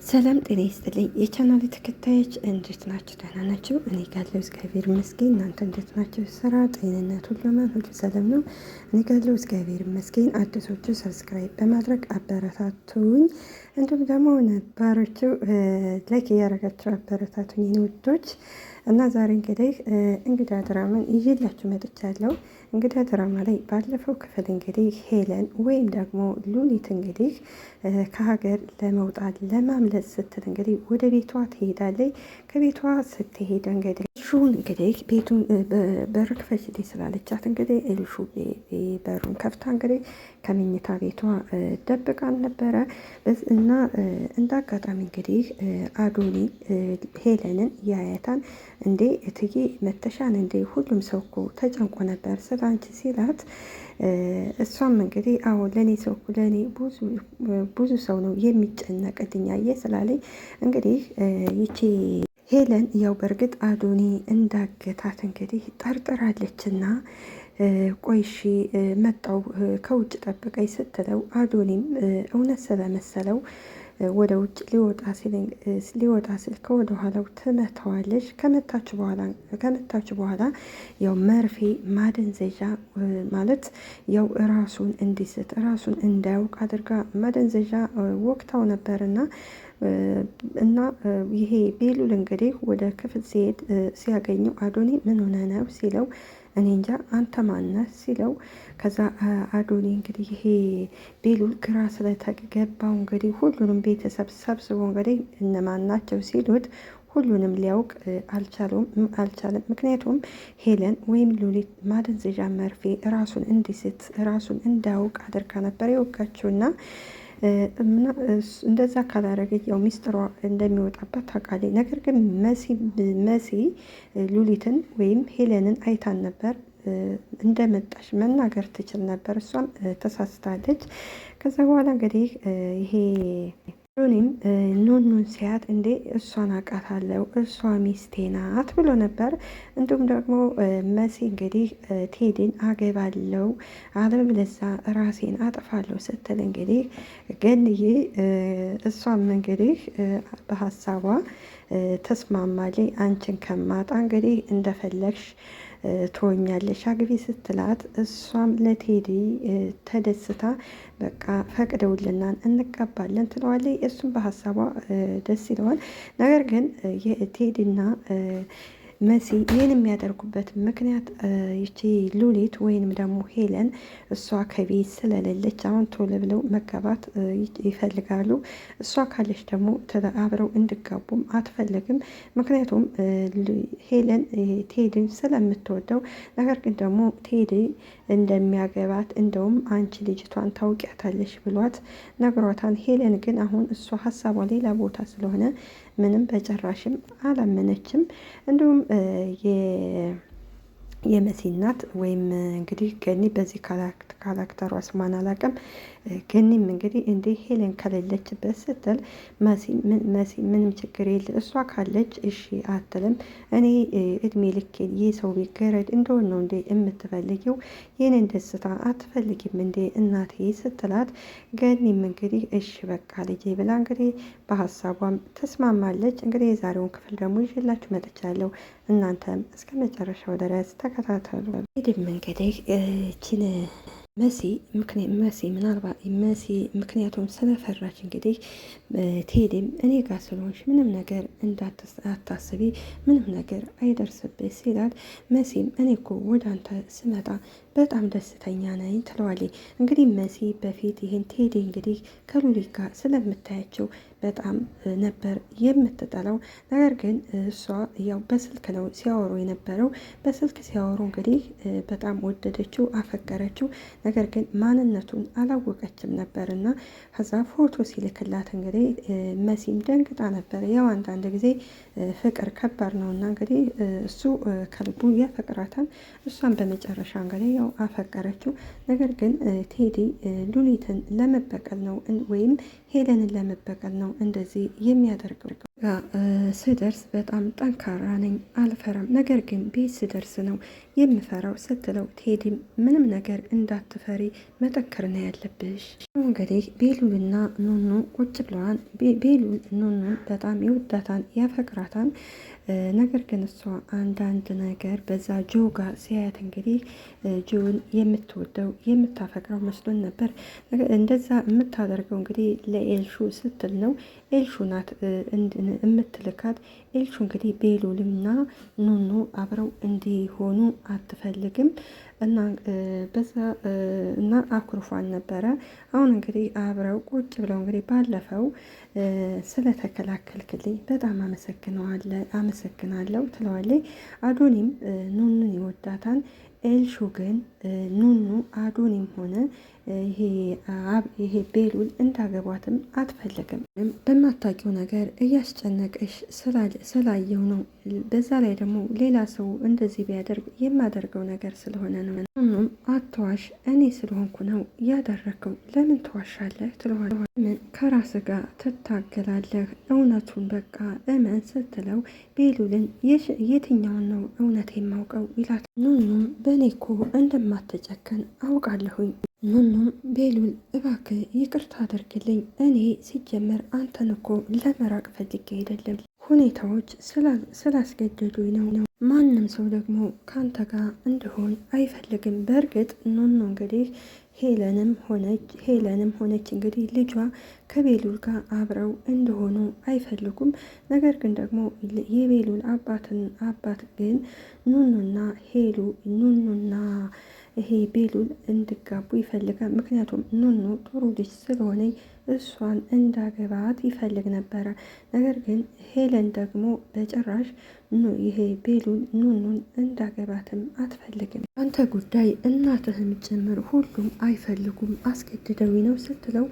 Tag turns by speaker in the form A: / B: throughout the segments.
A: ሰላም ጤና ይስጥልኝ የቻናሌ ተከታዮች እንዴት ናችሁ? ደህና ናችሁ? እኔ ጋለው እግዚአብሔር ይመስገን። እናንተ እንዴት ናችሁ? ስራ፣ ጤንነት ሁሉ ሰላም ነው? እኔ ጋለው እግዚአብሔር ይመስገን። አዲሶቹ ሰብስክራይብ በማድረግ አበረታቱኝ። እንዲሁም ደግሞ ነባሮቹ ላይክ እያደረጋችሁ አበረታቱኝ ውዶች። እና ዛሬ እንግዲህ እንግዳ ድራማን ይዤላችሁ መጥቻለሁ። እንግዳ ድራማ ላይ ባለፈው ክፍል እንግዲህ ሄለን ወይም ደግሞ ሉሊት እንግዲህ ከሀገር ለመውጣት ለማምለጥ ስትል እንግዲህ ወደ ቤቷ ትሄዳለች። ከቤቷ ስትሄድ እንግዲህ ሹን እንግዲህ ቤቱን በር ክፈችልኝ ስላለቻት እንግዲህ ኤልሹ በሩን ከፍታ እንግዲህ ከመኝታ ቤቷ ደብቃን ነበረ እና እንደ አጋጣሚ እንግዲህ አዶኒ ሄለንን ያያታን። እንዴ እትዬ መተሻን እንዴ ሁሉም ሰው እኮ ተጨንቆ ነበር ስለ አንቺ ሲላት፣ እሷም እንግዲህ አዎ ለእኔ ሰው እኮ ለእኔ ብዙ ሰው ነው የሚጨነቅልኝ ስላለኝ እንግዲህ ይቺ ሄለን ያው በእርግጥ አዶኒ እንዳገታት እንግዲህ ጠርጥራለችና ቆይሺ መጣው ከውጭ ጠብቀኝ ስትለው አዶኒም እውነት ስለመሰለው ወደ ውጭ ሊወጣ ሲል ከወደ ኋላው ትመታዋለች። ከመታች በኋላ ያው መርፌ ማደንዘዣ ማለት ያው ራሱን እንዲስት ራሱን እንዳያውቅ አድርጋ ማደንዘዣ ወቅታው ነበርና እና ይሄ ቤሉል እንግዲህ ወደ ክፍል ሲሄድ ሲያገኘው አዶኒ ምን ሆነ ነው ሲለው፣ እኔ እንጃ አንተ ማነህ ሲለው፣ ከዛ አዶኒ እንግዲህ ይሄ ቤሉል ግራ ስለተገባው እንግዲህ ሁሉንም ቤተሰብ ሰብስቦ እንግዲህ እነማን ናቸው ሲሉት ሁሉንም ሊያውቅ አልቻለም። ምክንያቱም ሄለን ወይም ሉሊት ማደንዘዣ መርፌ ራሱን እንዲስት ራሱን እንዳያውቅ አድርጋ ነበር የወጋችውና እንደዛ ካላረገች ያው ሚስጥሯ እንደሚወጣበት ታውቃለች። ነገር ግን መሲ ሉሊትን ወይም ሄለንን አይታን ነበር። እንደመጣች መናገር ትችል ነበር። እሷም ተሳስታለች። ከዛ በኋላ እንግዲህ ይሄ ሮኒም ኑኑን ሲያት እንዴ እሷን አውቃታለሁ እሷ ሚስቴ ናት ብሎ ነበር። እንዲሁም ደግሞ መሲ እንግዲህ ቴዲን አገባለው አለበለዚያ ራሴን አጥፋለሁ ስትል እንግዲህ ገንዬ እሷም እንግዲህ በሀሳቧ ተስማማለች። አንቺን ከማጣ እንግዲህ እንደፈለግሽ ትሆኛለሽ አግቢ ስትላት እሷም ለቴዲ ተደስታ በቃ ፈቅደውልናን እንቀባለን ትለዋለች። እሱም በሀሳቧ ደስ ይለዋል። ነገር ግን የቴዲና መሲ ይህን የሚያደርጉበት ምክንያት ይቺ ሉሊት ወይንም ደግሞ ሄለን እሷ ከቤት ስለሌለች አሁን ቶሎ ብለው መጋባት ይፈልጋሉ። እሷ ካለች ደግሞ አብረው እንዲጋቡም አትፈልግም። ምክንያቱም ሄለን ቴዲን ስለምትወደው፣ ነገር ግን ደግሞ ቴዲ እንደሚያገባት እንደውም አንቺ ልጅቷን ታውቂያታለሽ ብሏት ነግሯታን። ሄለን ግን አሁን እሷ ሀሳቧ ሌላ ቦታ ስለሆነ ምንም በጭራሽም አላመነችም። እንዲሁም የመሲ እናት ወይም እንግዲህ ገኒ በዚህ ካራክተሯ ስሟን አላውቅም። ገኒም እንግዲህ እንዴ ሄለን ከሌለችበት ስትል መሲ ምንም ችግር የለ እሷ ካለች እሺ አትልም። እኔ እድሜ ልኬን የሰው ቤት ገረድ እንደሆን ነው እንዴ የምትፈልጊው? ይህንን ደስታ አትፈልጊም እንዴ እናቴ ስትላት፣ ገኒም እንግዲህ እሺ በቃ ልጄ ብላ እንግዲህ በሀሳቧም ተስማማለች። እንግዲህ የዛሬውን ክፍል ደግሞ ይዤላችሁ መጥቻለሁ። እናንተም እስከ መጨረሻው ድረስ ተከታተሉ። ሄድም እንግዲህ ቺን መሲ ምናልባት መሲ ምክንያቱም ስለፈራች እንግዲህ ቴዲም እኔ ጋር ስለሆንሽ ምንም ነገር አታስቢ፣ ምንም ነገር አይደርስብሽ ሲላል፣ መሲም እኔ እኮ ወደ አንተ ስመጣ በጣም ደስተኛ ነኝ ትለዋለች። እንግዲህ መሲ በፊት ይህን ቴዲ እንግዲህ ከሉሊት ጋር ስለምታያቸው በጣም ነበር የምትጠላው። ነገር ግን እሷ ያው በስልክ ነው ሲያወሩ የነበረው። በስልክ ሲያወሩ እንግዲህ በጣም ወደደችው፣ አፈቀረችው። ነገር ግን ማንነቱን አላወቀችም ነበር እና ከዛ ፎቶ ሲልክላት እንግዲህ መሲም ደንግጣ ነበር። ያው አንዳንድ ጊዜ ፍቅር ከባድ ነው እና እንግዲህ እሱ ከልቡ ያፈቅራታል። እሷን በመጨረሻ እንግዲህ ያው አፈቀረችው። ነገር ግን ቴዲ ሉሊትን ለመበቀል ነው ወይም ሄለንን ለመበቀል ነው እንደዚህ የሚያደርገው። ስደርስ በጣም ጠንካራ ነኝ፣ አልፈራም። ነገር ግን ቤት ስደርስ ነው የምፈራው ስትለው ቴዲም ምንም ነገር እንዳትፈሪ መጠንከር ነው ያለብሽ። እንግዲህ ቤሉልና ኑኑ ቁጭ ብለዋል። ቤሉል ኑኑን በጣም ይወዳታን ያፈቅራታን። ነገር ግን እሷ አንዳንድ ነገር በዛ ጆ ጋር ሲያያት እንግዲህ ጆን የምትወደው የምታፈቅረው መስሎን ነበር። እንደዛ የምታደርገው እንግዲህ ለኤልሹ ስትል ነው። ኤልሹ ናት የምትልካት። ኤልሹ እንግዲህ ቤሉልና ኑኑ አብረው እንዲሆኑ አትፈልግም እና በዛ እና አኩርፏን ነበረ። አሁን እንግዲህ አብረው ቁጭ ብለው እንግዲህ ባለፈው ስለተከላከልክልኝ በጣም አመሰግናለሁ ትለዋለች። አዶኒም ኑኑን ይወዳታል። ኤልሹ ግን ኑኑ አዶኒም ሆነ ይሄ ቤሉል እንዳገቧትም አትፈልግም። በማታውቂው ነገር እያስጨነቀሽ ስላየው ነው። በዛ ላይ ደግሞ ሌላ ሰው እንደዚህ ቢያደርግ የማደርገው ነገር ስለሆነ ነው። ኑኑም አትዋሽ፣ እኔ ስለሆንኩ ነው ያደረግከው፣ ለምን ትዋሻለህ? ትለዋለች። ምን ከራስ ጋር ትታገላለህ? እውነቱን በቃ እመን ስትለው ቤሉልን የትኛውን ነው እውነት የማውቀው ይላል። ኑኑም በእኔ እኮ እንደማትጨከን አውቃለሁኝ። ኑኑም ቤሉል እባክህ ይቅርታ አድርግልኝ፣ እኔ ሲጀመር አንተን እኮ ለመራቅ ፈልጌ አይደለም፣ ሁኔታዎች ስላስገደዱኝ ነው። ማንም ሰው ደግሞ ከአንተ ጋር እንድሆን አይፈልግም። በእርግጥ ኑኑ እንግዲህ ሄለንም ሆነች እንግዲህ ልጇ ከቤሉል ጋር አብረው እንደሆኑ አይፈልጉም። ነገር ግን ደግሞ የቤሉል አባት ግን ኑኑና ይሄ ቤሉል እንዲጋቡ ይፈልጋል። ምክንያቱም ኑኑ ጥሩ ልጅ ስለሆነ እሷን እንዳገባት ይፈልግ ነበረ። ነገር ግን ሄለን ደግሞ በጭራሽ ይሄ ቤሉል ኑኑን እንዳገባትም አትፈልግም። አንተ ጉዳይ እናትህም ጭምር ሁሉም አይፈልጉም፣ አስገድደዊ ነው ስትለው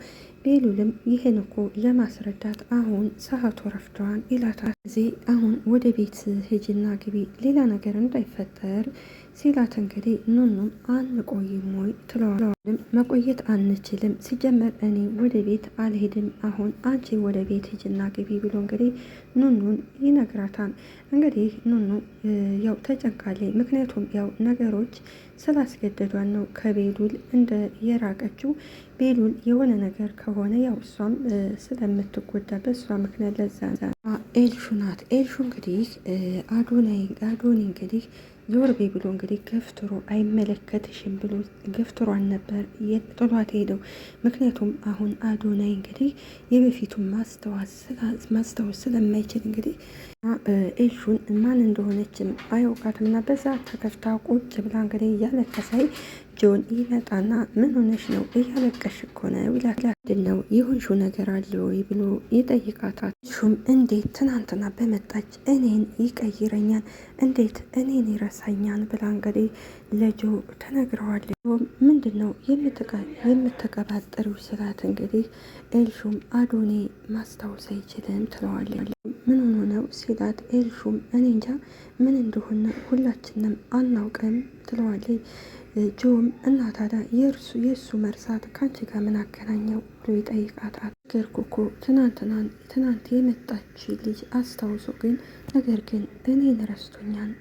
A: ቤሉልም ይህን እኮ ለማስረዳት አሁን ሰዓቱ ረፍደዋል ይላታል። እዚህ አሁን ወደ ቤት ሂጂና ግቢ ሌላ ነገር እንዳይፈጠር ሲላት እንግዲህ ኑኑም አንቆይም ወይ ትለዋለች። መቆየት አንችልም፣ ሲጀመር እኔ ወደ ቤት አልሄድም፣ አሁን አንቺ ወደ ቤት ሂጂና ግቢ ብሎ እንግዲህ ኑኑን ይነግራታል። እንግዲህ ኑኑ ያው ተጨንቃለች። ምክንያቱም ያው ነገሮች ስላስገደዷን ነው ከቤሉል እንደ የራቀችው። ቤሉል የሆነ ነገር ከሆነ ያው እሷም ስለምትጎዳ በእሷ ምክንያት ለዛ ኤልሹ ናት። ኤልሹ እንግዲህ አዶኒ እንግዲህ ዞር ቤ ብሎ እንግዲህ ገፍትሮ አይመለከትሽም ብሎ ገፍትሯን ነበር ጥሏት ሄደው። ምክንያቱም አሁን አዶናይ እንግዲህ የበፊቱን ማስታወስ ስለማይችል እንግዲህ ኤልሹን ማን እንደሆነችም አያውቃትም እና በዛ ተከፍታ ቁጭ ብላ እንግዲህ እያለቀሰይ ጆን ይመጣና ምን ሆነሽ ነው? እያለቀሽ እኮ ነው ይላል። ምንድን ነው የሆንሽው ነገር አለ ወይ ብሎ ይጠይቃታል። ሹም እንዴት ትናንትና በመጣች እኔን ይቀይረኛል፣ እንዴት እኔን ይረሳኛል ብላ እንግዲህ ለጆ ተነግረዋለች። ምንድን ነው የምትቀባጠሪው ስላት እንግዲህ ኤልሹም አዶኔ ማስታወስ አይችልም ትለዋለች። ምን ሆኖ ነው ሲላት ኤልሹም እኔ እንጃ ምን እንደሆነ ሁላችንም አናውቅም ትለዋለች። ጆም እና ታዲያ የእሱ መርሳት ከአንቺ ጋር ምን አገናኘው ብሎ ይጠይቃታል። ነገርኩ እኮ ትናንት የመጣች ልጅ አስታውሶ ግን ነገር ግን እኔን ረስቶኛል፣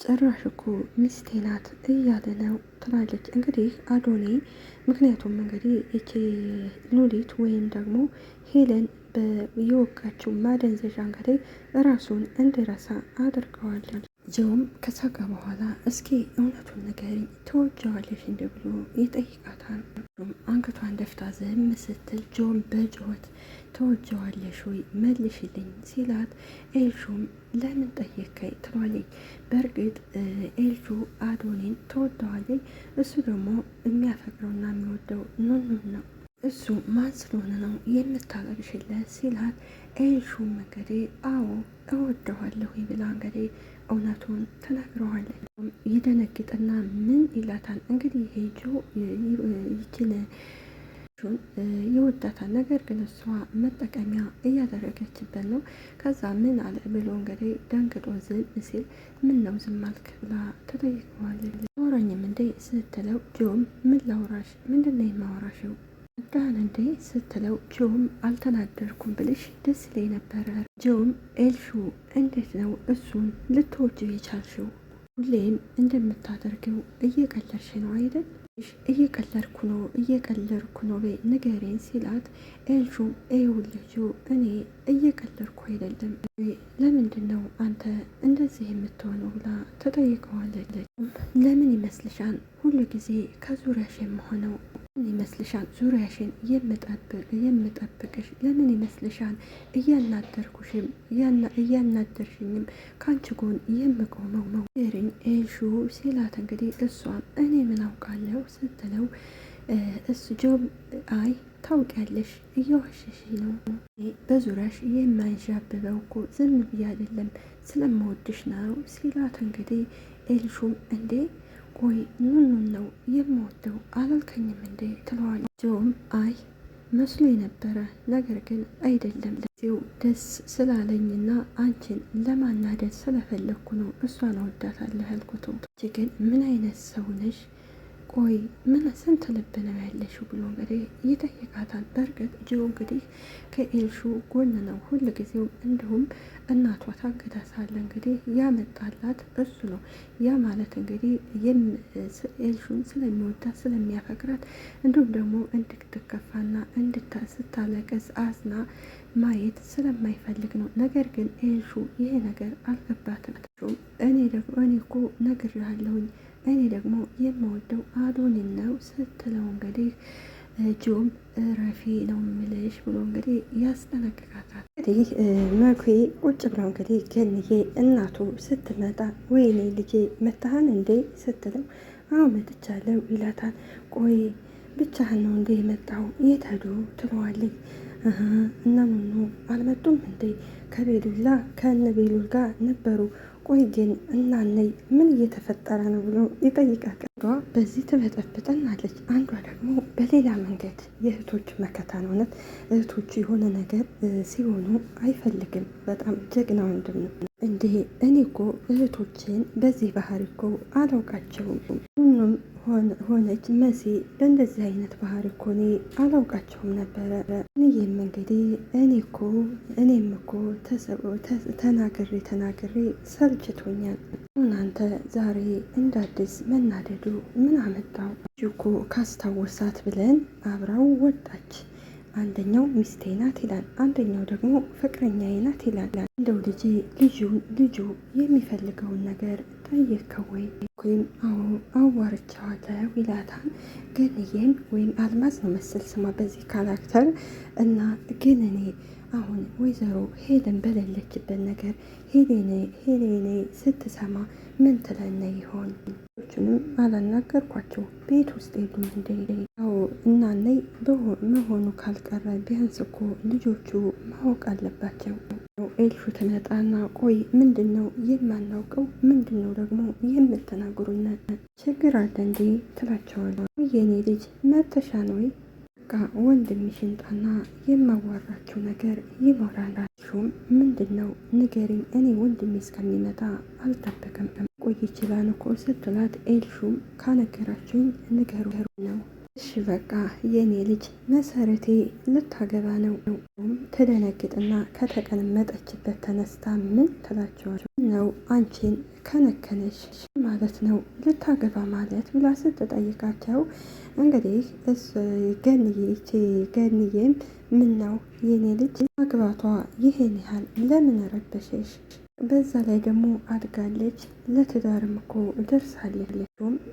A: ጭራሽ እኮ ሚስቴ ናት እያለ ነው ትላለች። እንግዲህ አዶኔ ምክንያቱም እንግዲህ ይቺ ሉሊት ወይም ደግሞ ሄለን የወጋችው ማደንዘዣ እንግዲህ ራሱን እንዲረሳ አድርገዋለን። ጆም ከሳቀ በኋላ እስኪ እውነቱን ንገሪኝ ትወጂዋለሽ እንደ ብሎ ይጠይቃታል። አንገቷን ደፍታ ዝም ስትል ጆም በጩኸት ትወጂዋለሽ ወይ መልሽልኝ ሲላት ኤልሹም ለምን ጠየከኝ ትሏለች። በእርግጥ ኤልሹ አዶኔን ትወደዋለች። እሱ ደግሞ የሚያፈቅረውና የሚወደው ኑኑን ነው። እሱ ማን ስለሆነ ነው የምታለቅሽለት ሲላት ኤልሹም እንግዲህ አዎ እወደዋለሁ ብላ እንግዲህ እውነቱን ተናግረዋለች። ይደነግጥና ምን ይላታል እንግዲህ ሄጆ ይችን ይወዳታል። ነገር ግን እሷ መጠቀሚያ እያደረገችበት ነው። ከዛ ምን አለ ብሎ እንግዲህ ደንግጦ ዝም ሲል ምን ነው ዝም አልክ ብላ ተጠይቀዋለች። አውራኝም እንዴ ስትለው ጆም ምን ላውራሽ? ምንድን ነው የማወራሽው? ዳን እንዴ ስትለው ጆም አልተናደርኩም ብልሽ ደስ ላይ ነበረ። ጆም ኤልሹ እንዴት ነው እሱን ልትወጂው የቻልሽው? ሁሌም እንደምታደርገው እየቀለድሽ ነው አይደል? እየቀለድኩ ነው በይ ንገሬን ሲላት ኤልሹም ይኸውልሽ እኔ እየቀለድኩ አይደለም፣ ለምንድን ነው አንተ እንደዚህ የምትሆነው ብላ ተጠይቀዋለች። ለምን ይመስልሻል ሁሉ ጊዜ ከዙሪያሽ የምሆነው? ምን ይመስልሻል ዙሪያሽን የምጠብቅሽ? ለምን ይመስልሻል እያናደርሽኝም ከአንቺ ጎን የምቆመው ነው? ንገሪኝ ኤልሹ ሲላት እንግዲህ እሷም እኔ ምን አውቃለሁ ስትለው እሱ ጆም አይ ታውቂያለሽ እየዋሸሽ ነው። በዙሪያሽ የማንዣብበው እኮ ዝም ብዬ አይደለም ስለምወድሽ ነው ሲላት እንግዲህ ኤልሹም እንዴ ቆይ ኑኑን ነው የምወደው አላልከኝም እንዴ ትለዋለች። ጆም አይ መስሎ የነበረ ነገር ግን አይደለም፣ ለዚው ደስ ስላለኝና አንቺን ለማናደድ ስለፈለግኩ ነው እሷን እወዳታለሁ ያልኩት። ግን ምን አይነት ሰው ነሽ? ቆይ ምን ስንት ልብ ነው ያለሽው ብሎ እንግዲህ ይጠይቃታል። በእርግጥ ጆ እንግዲህ ከኤልሹ ጎን ነው ሁል ጊዜው። እንዲሁም እናቷ ታግታ ሳለ እንግዲህ ያመጣላት እሱ ነው። ያ ማለት እንግዲህ ኤልሹን ስለሚወዳት ስለሚያፈቅራት፣ እንዲሁም ደግሞ እንድትከፋና ስታለቅስ አዝና ማየት ስለማይፈልግ ነው። ነገር ግን ኤልሹ ይሄ ነገር አልገባትም። እኔ እኮ ነግሬሃለሁኝ እኔ ደግሞ የምወደው አዶኒን ነው ስትለው እንግዲህ ጆም ረፊ ነው ምልሽ ብሎ እንግዲህ ያስጠነቅቃታል። እንግዲህ መኩ ቁጭ ብለው እንግዲህ ገንዬ እናቱ ስትመጣ ወይኔ ልጄ መታሃን እንዴ ስትለው አዎ መጥቻለሁ ይላታል። ቆይ ብቻህን ነው እንዴ የመጣው? የት ሄዱ ትለዋለች። እና ምኑ አልመጡም እንዴ? ከነ ቤሉል ጋር ነበሩ። ቆይ ግን እናነይ ምን እየተፈጠረ ነው ብሎ ይጠይቃል። በዚህ ትበጠብጠናለች፣ አንዷ ደግሞ በሌላ መንገድ። የእህቶች መከታ ነው። እውነት እህቶቹ የሆነ ነገር ሲሆኑ አይፈልግም። በጣም ጀግና ወንድም ነው። እንዴ እኔ እኮ እህቶችን በዚህ ባህሪ እኮ አላውቃቸውም። ሁሉም ሆነች መሲ በእንደዚህ አይነት ባህሪ እኮ እኔ አላውቃቸውም ነበረ። እኔም እንግዲህ እኔም እኮ ተናግሬ ሰልችቶኛል። እናንተ ዛሬ እንደ አዲስ መናደዱ ምን አመጣው? እኮ ካስታወሳት ብለን አብራው ወጣች። አንደኛው ሚስቴ ናት ይላል፣ አንደኛው ደግሞ ፍቅረኛዬ ናት ይላል። እንደው ልጁ የሚፈልገውን ነገር ጠየቅከው ወይም አዋርቻዋለሁ ይላታል። ገንዬም ወይም አልማዝ ነው መሰል ስሟ በዚህ ካራክተር እና ግን እኔ አሁን ወይዘሮ ሄለን በሌለችበት ነገር ሄሌኔ ስትሰማ ምን ትለነ ይሆን? ቹንም አላናገርኳቸው ቤት ውስጥ የሉም እንደ ያው እናነይ መሆኑ ካልቀረ ቢያንስ እኮ ልጆቹ ማወቅ አለባቸው። ኤልሹ ትመጣና ቆይ ምንድን ነው የማናውቀው? ምንድን ነው ደግሞ የምትናገሩን? ችግር አለ እንዴ ትላቸዋለሁ። የኔ ልጅ መተሻን ወይ በቃ ወንድምሽ ይምጣና የማዋራቸው ነገር ይኖራል። ሹም ምንድን ነው ንገሪኝ፣ እኔ ወንድሜ እስከሚመጣ አልጠበቅም። ቆይ ይችላል እኮ ስትላት ኤልሹም ካነገራችሁኝ ንገሩ ነው። እሺ በቃ የኔ ልጅ መሰረቴ ልታገባ ነው። ትደነግጥና ከተቀመጠችበት ተነስታ ምን ትላቸዋለች? ነው አንቺን ከነከነሽ ማለት ነው ልታገባ ማለት ብላ ስትጠይቃቸው እንግዲህ ገንዬም ምን ነው የኔ ልጅ ማግባቷ ይሄን ያህል ለምን ረበሸሽ? በዛ ላይ ደግሞ አድጋለች፣ ለትዳርም እኮ ደርሳለች።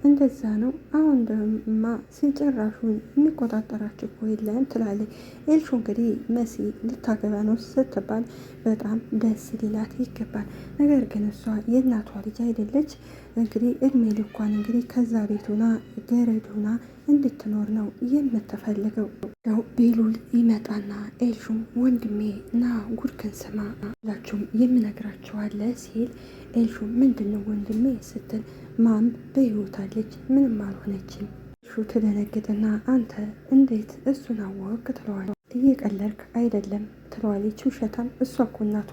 A: እንደዛ ነው። አሁን ደማ ሲጨራሹን የሚቆጣጠራቸው እኮ የለም ትላለች። ኤልሹ እንግዲህ መሲ ልታገባ ነው ስትባል በጣም ደስ ሊላት ይገባል። ነገር ግን እሷ የእናቷ ልጅ አይደለች። እንግዲህ እድሜ ልኳን እንግዲህ ከዛ ቤቱና ገረዱና እንድትኖር ነው የምትፈልገው። ያው ቤሉል ይመጣና ኤልሹም ወንድሜ ና ጉድክን ስማ ሁላችሁም የምነግራችኋለ ሲል ኤልሹ ምንድን ነው ወንድሜ ስትል ማም በህይወታለች ምንም አልሆነችም። ኤልሹ ትደነግጥና አንተ እንዴት እሱን አወቅ ትለዋለች። እየቀለድክ አይደለም ትለዋለች። ውሸታም እሷ እኮ እናቷ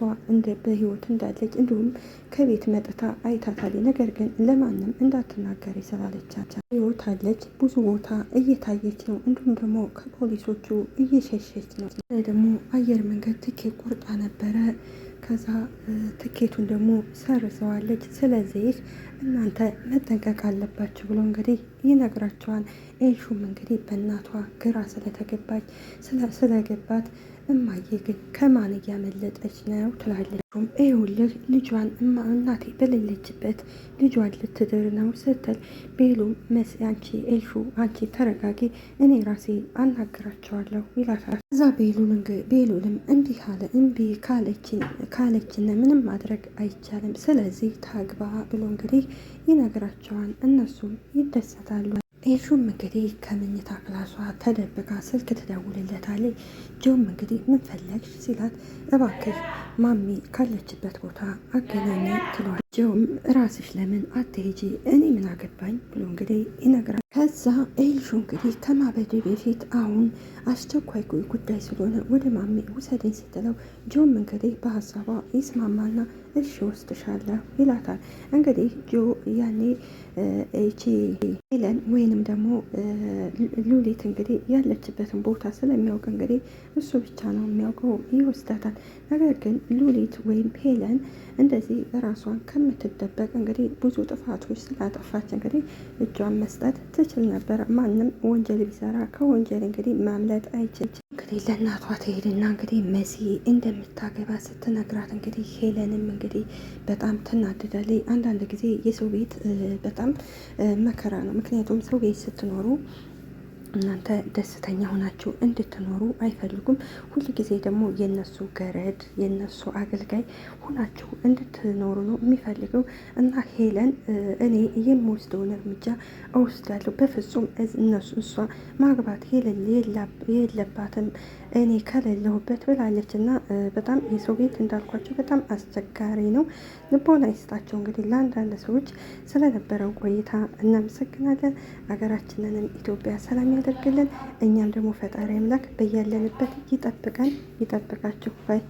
A: በህይወት እንዳለች እንዲሁም ከቤት መጥታ አይታታለች። ነገር ግን ለማንም እንዳትናገር ስላለቻት ህይወት አለች ብዙ ቦታ እየታየች ነው። እንዲሁም ደግሞ ከፖሊሶቹ እየሸሸች ነው። ደግሞ አየር መንገድ ትኬት ቆርጣ ነበረ። ከዛ ትኬቱን ደግሞ ሰርዘዋለች። ስለዚህ እናንተ መጠንቀቅ አለባችሁ ብሎ እንግዲህ ይነግራቸዋል። ኤልሹም እንግዲህ በእናቷ ግራ ስለገባት እማዬ ግን ከማን እያመለጠች ነው ትላለች። ይኸውልህ ልጇን እናቴ በሌለችበት ልጇን ልትድር ነው ስትል ቤሉ አንቺ ኤልሹ አንቺ ተረጋጊ፣ እኔ ራሴ አናግራቸዋለሁ ይላታል። እዛ ቤሉልም እምቢ ካለችን ምንም ማድረግ አይቻልም፣ ስለዚህ ታግባ ብሎ እንግዲህ ይነግራቸዋል። እነሱም ይደሰታሉ። ኤልሹም እንግዲህ ከምኝታ ክላሷ ተደብቃ ስልክ ትደውልለታለች። ጆም እንግዲህ ምን ፈለግሽ ሲላት እባክህ ማሚ ካለችበት ቦታ አገናኝ ትሏል። ጆም ራስሽ ለምን አትሄጂ እኔ ምን አገባኝ ብሎ እንግዲህ ይነግራል። ከዛ ኤልሹ እንግዲህ ከማበድ በፊት አሁን አስቸኳይ ጉዳይ ስለሆነ ወደ ማሚ ውሰደኝ ስትለው ጆም እንግዲህ በሀሳቧ ይስማማና እሺ ወስድሻለሁ ይላታል። እንግዲህ ጆ ያኔ እቺ ሄለን ወይንም ደግሞ ሉሊት እንግዲህ ያለችበትን ቦታ ስለሚያውቅ እንግዲህ እሱ ብቻ ነው የሚያውቀው፣ ይወስዳታል። ነገር ግን ሉሊት ወይም ሄለን እንደዚህ ራሷን ከምትደበቅ እንግዲህ ብዙ ጥፋቶች ስላጠፋች እንግዲህ እጇን መስጠት ትችል ነበር። ማንም ወንጀል ቢሰራ ከወንጀል እንግዲህ ማምለጥ አይችል። እንግዲህ ለእናቷ ትሄድና እንግዲህ መሲ እንደምታገባ ስትነግራት እንግዲህ ሄለንም እንግዲህ በጣም ትናደዳለች። አንዳንድ ጊዜ የሰው ቤት በጣም መከራ ነው። ምክንያቱም ሰው ቤት ስትኖሩ እናንተ ደስተኛ ሆናችሁ እንድትኖሩ አይፈልጉም። ሁል ጊዜ ደግሞ የነሱ ገረድ የነሱ አገልጋይ ሆናችሁ እንድትኖሩ ነው የሚፈልገው። እና ሄለን እኔ የምወስደውን እርምጃ እወስዳለሁ፣ በፍጹም እሷ ማግባት የለባትም እኔ ከሌለሁበት ብላለች። እና በጣም የሰው ቤት እንዳልኳቸው በጣም አስቸጋሪ ነው። ልቦና ይስጣቸው። እንግዲህ ለአንዳንድ ሰዎች ስለነበረው ቆይታ እናመሰግናለን። ሀገራችንንም ኢትዮጵያ ሰላም ያደርግልን። እኛም ደግሞ ፈጣሪ አምላክ በያለንበት ይጠብቀን፣ ይጠብቃችሁ ባይ